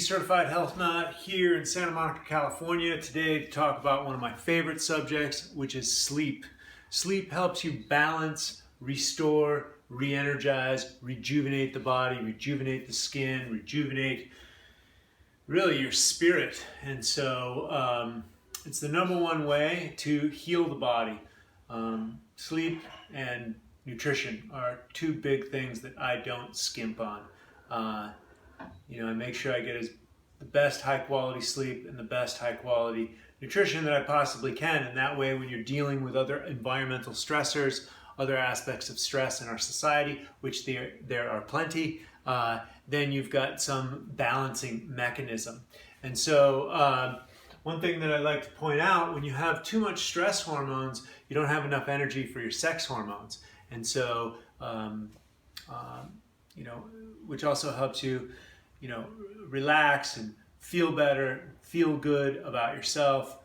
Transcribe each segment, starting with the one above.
Certified Health Nut here in Santa Monica, California, today to talk about one of my favorite subjects, which is sleep. Sleep helps you balance, restore, re-energize, rejuvenate the body, rejuvenate the skin, rejuvenate really your spirit. And so it's the #1 way to heal the body. Sleep and nutrition are two big things that I don't skimp on. I make sure I get the best high quality sleep and the best high quality nutrition that I possibly can. And that way, when you're dealing with other environmental stressors, other aspects of stress in our society, which there are plenty, then you've got some balancing mechanism. And so one thing that I like to point out, when you have too much stress hormones, you don't have enough energy for your sex hormones. And so, which also helps you, relax and feel better, feel good about yourself.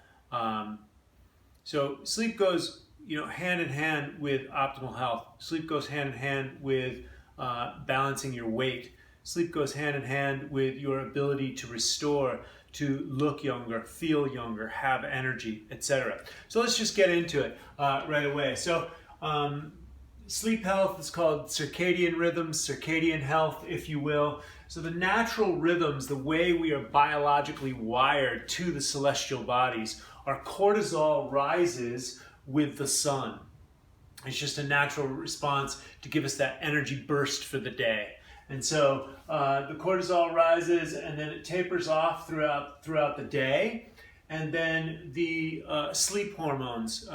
So sleep goes, hand in hand with optimal health. Sleep goes hand in hand with balancing your weight. Sleep goes hand in hand with your ability to restore, to look younger, feel younger, have energy, etc. So let's just get into it right away. So sleep health is called circadian rhythms, circadian health, if you will. So the natural rhythms, the way we are biologically wired to the celestial bodies, our cortisol rises with the sun. It's just a natural response to give us that energy burst for the day. And so the cortisol rises and then it tapers off throughout the day. And then the sleep hormones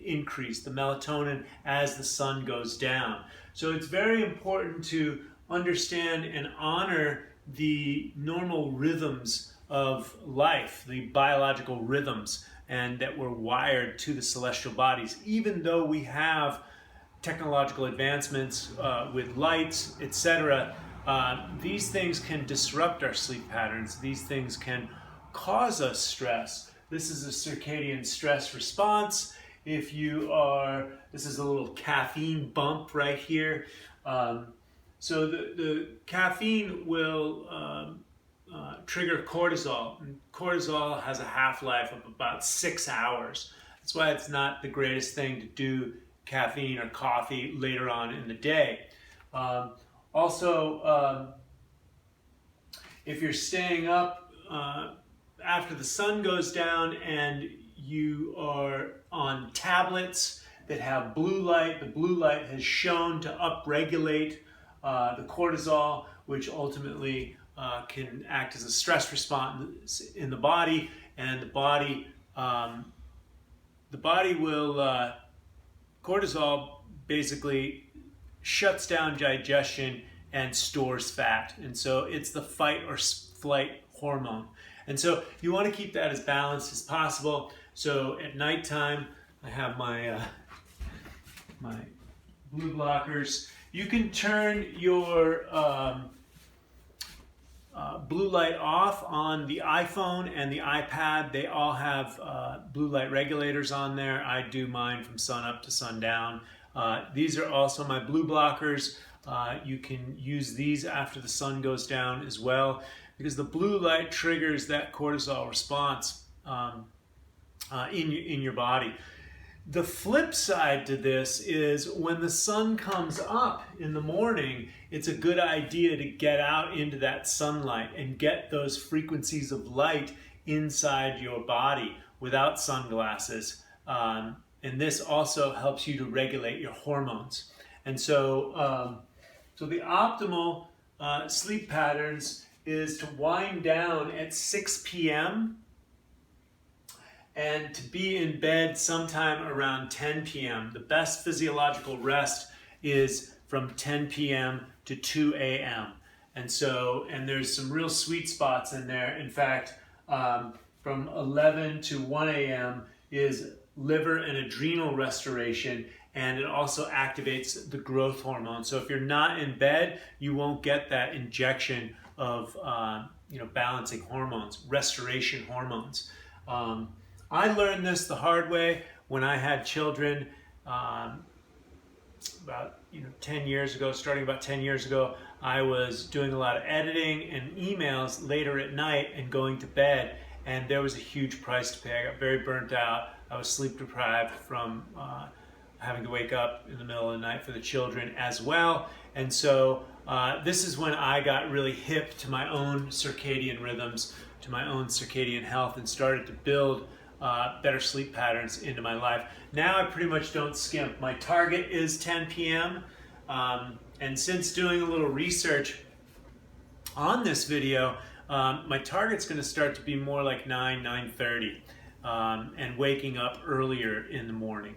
increase, the melatonin, as the sun goes down. So it's very important to understand and honor the normal rhythms of life, the biological rhythms, and that we're wired to the celestial bodies. Even though we have technological advancements with lights, etc., these things can disrupt our sleep patterns. These things can cause us stress. This is a circadian stress response. This is a little caffeine bump right here. So the caffeine will trigger cortisol. And cortisol has a half-life of about 6 hours. That's why it's not the greatest thing to do caffeine or coffee later on in the day. If you're staying up after the sun goes down and you are on tablets that have blue light, the blue light has shown to upregulate the cortisol, which ultimately can act as a stress response in the body, and the body will cortisol basically shuts down digestion and stores fat, and so it's the fight or flight hormone. And so you want to keep that as balanced as possible. So at nighttime, I have my my blue blockers. You can turn your blue light off on the iPhone and the iPad. They all have blue light regulators on there. I do mine from sun up to sundown. These are also my blue blockers. You can use these after the sun goes down as well, because the blue light triggers that cortisol response in your body. The flip side to this is when the sun comes up in the morning, it's a good idea to get out into that sunlight and get those frequencies of light inside your body without sunglasses. And this also helps you to regulate your hormones. And so, so the optimal sleep patterns is to wind down at 6 p.m. and to be in bed sometime around 10 p.m. The best physiological rest is from 10 p.m. to 2 a.m. And there's some real sweet spots in there. In fact, from 11 to 1 a.m. is liver and adrenal restoration, and it also activates the growth hormone. So if you're not in bed, you won't get that injection of balancing hormones, restoration hormones. I learned this the hard way when I had children about 10 years ago, starting about 10 years ago. I was doing a lot of editing and emails later at night and going to bed, and there was a huge price to pay. I got very burnt out. I was sleep deprived from having to wake up in the middle of the night for the children as well. And so this is when I got really hip to my own circadian rhythms, to my own circadian health, and started to build better sleep patterns into my life. Now I pretty much don't skimp. My target is 10 p.m. And since doing a little research on this video, my target's going to start to be more like 9:30, and waking up earlier in the morning,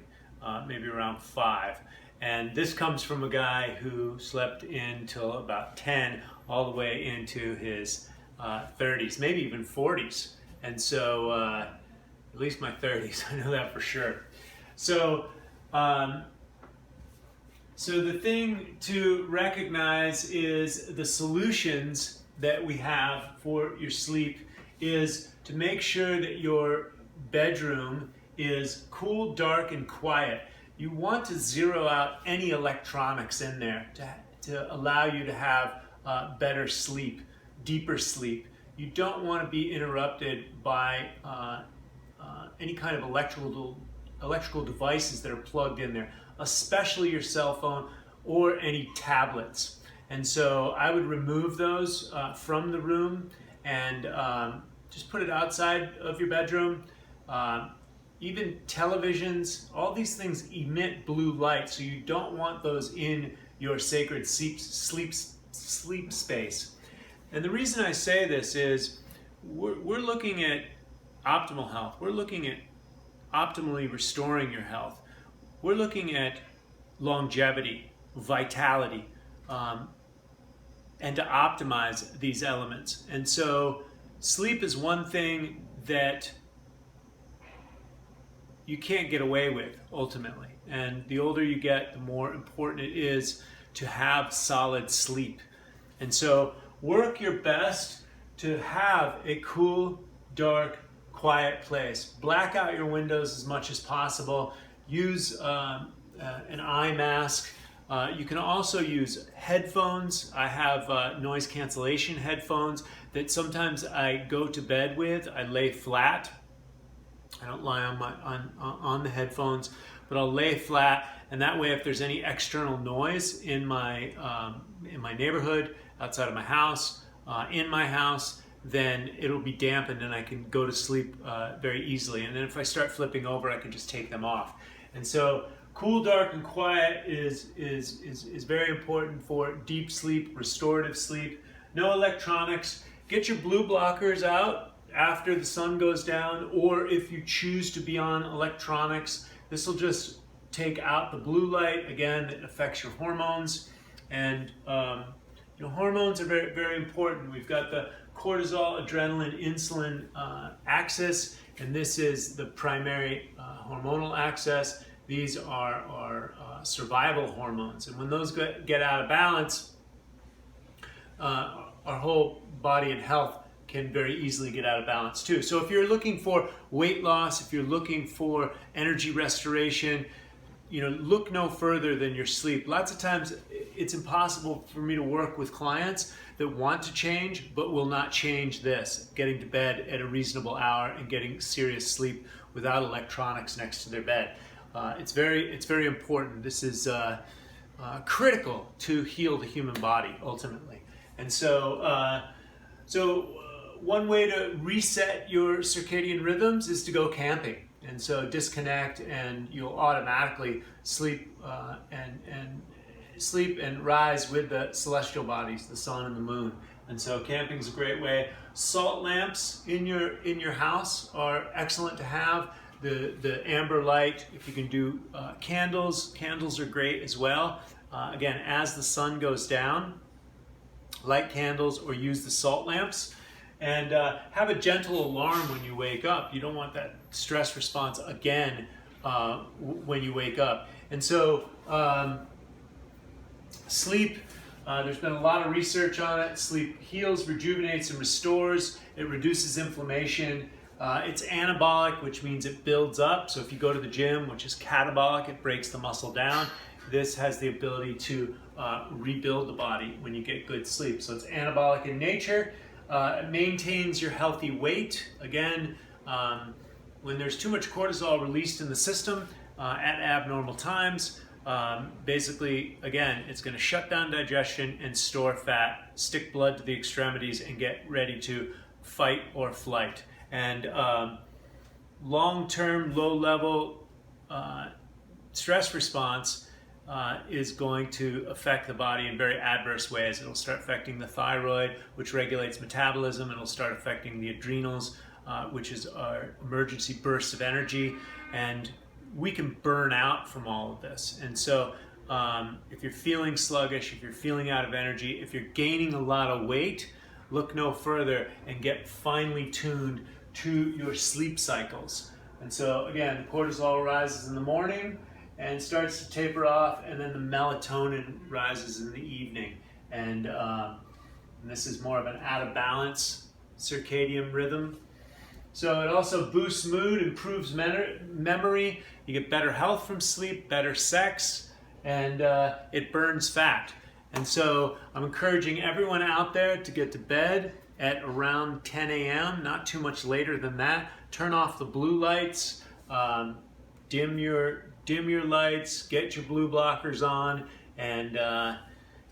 maybe around 5. And this comes from a guy who slept in till about 10, all the way into his 30s, maybe even 40s. And so, at least my 30s, I know that for sure. So, so the thing to recognize is the solutions that we have for your sleep is to make sure that your bedroom is cool, dark, and quiet. You want to zero out any electronics in there to allow you to have better sleep, deeper sleep. You don't want to be interrupted by any kind of electrical devices that are plugged in there, especially your cell phone or any tablets. And so I would remove those from the room and just put it outside of your bedroom. Even televisions, all these things emit blue light, so you don't want those in your sacred sleep space. And the reason I say this is we're looking at optimal health. We're looking at optimally restoring your health. We're looking at longevity, vitality, and to optimize these elements. And so sleep is one thing that you can't get away with ultimately. And the older you get, the more important it is to have solid sleep. And so work your best to have a cool, dark, quiet place. Black out your windows as much as possible. Use an eye mask. You can also use headphones. I have noise cancellation headphones that sometimes I go to bed with. I lay flat. I don't lie on the headphones, but I'll lay flat, and that way if there's any external noise in my neighborhood, outside of my house, in my house, then it'll be dampened and I can go to sleep very easily. And then if I start flipping over, I can just take them off. And so cool, dark, and quiet is very important for deep sleep, restorative sleep. No electronics. Get your blue blockers out after the sun goes down, or if you choose to be on electronics, this will just take out the blue light. Again, it affects your hormones, and hormones are very, very important. We've got the cortisol, adrenaline, insulin axis, and this is the primary hormonal axis. These are our survival hormones, and when those get out of balance, our whole body and health can very easily get out of balance too. So if you're looking for weight loss, if you're looking for energy restoration, look no further than your sleep. Lots of times it's impossible for me to work with clients that want to change but will not change this, getting to bed at a reasonable hour and getting serious sleep without electronics next to their bed. It's very important. This is critical to heal the human body ultimately. And so one way to reset your circadian rhythms is to go camping. And so disconnect, and you'll automatically sleep and rise with the celestial bodies, the sun and the moon. And so camping is a great way. Salt lamps in your house are excellent to have. The amber light, if you can do candles are great as well. Again, as the sun goes down, light candles or use the salt lamps. And have a gentle alarm when you wake up. You don't want that stress response again when you wake up. And so sleep, there's been a lot of research on it. Sleep heals, rejuvenates, and restores. It reduces inflammation. It's anabolic, which means it builds up. So if you go to the gym, which is catabolic, it breaks the muscle down. This has the ability to rebuild the body when you get good sleep. So it's anabolic in nature. It maintains your healthy weight. Again, when there's too much cortisol released in the system at abnormal times, basically, again, it's going to shut down digestion and store fat, stick blood to the extremities, and get ready to fight or flight. And long-term, low-level stress response is going to affect the body in very adverse ways. It'll start affecting the thyroid, which regulates metabolism. It'll start affecting the adrenals, which is our emergency bursts of energy. And we can burn out from all of this. And so if you're feeling sluggish, if you're feeling out of energy, if you're gaining a lot of weight, look no further and get finely tuned to your sleep cycles. And so again, cortisol rises in the morning and starts to taper off, and then the melatonin rises in the evening. And this is more of an out of balance circadian rhythm. So it also boosts mood, improves memory, you get better health from sleep, better sex, and it burns fat. And so I'm encouraging everyone out there to get to bed at around 10 a.m., not too much later than that. Turn off the blue lights, dim your lights, get your blue blockers on, and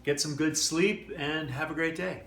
get some good sleep, and have a great day.